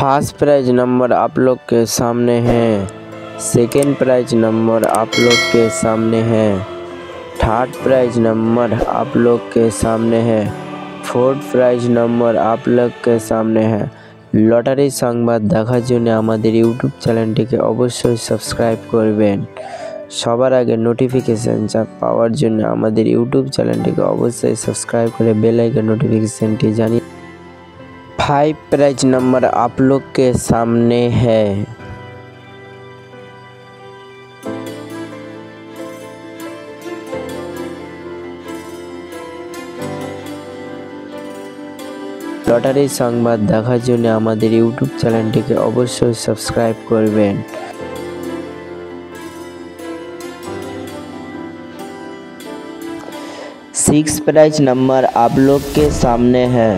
First prize number आप लोग के सामने है, सेकेंड प्राइज नंबर आप लोग के सामने है, थर्ड प्राइज नंबर आप लोग के सामने है, फोर्थ प्राइज नंबर आप लोग के सामने है। লটারি সংবাদ দেখার জন্য আমাদের ইউটিউব চ্যানেলটিকে অবশ্যই সাবস্ক্রাইব করবেন। সবার আগে নোটিফিকেশন পাওয়ার জন্য আমাদের ইউটিউব চ্যানেলটিকে অবশ্যই সাবস্ক্রাইব করে বেল आइकन नोटिफिकेशनটি জানিয়ে। 5 प्राइज नंबर आप लोग के सामने है। লটারি সংবাদ দেখার জন্য আমাদের ইউটিউব চ্যানেলটিকে অবশ্যই সাবস্ক্রাইব করবেন। 6 प्राइज नंबर आप लोग के सामने है।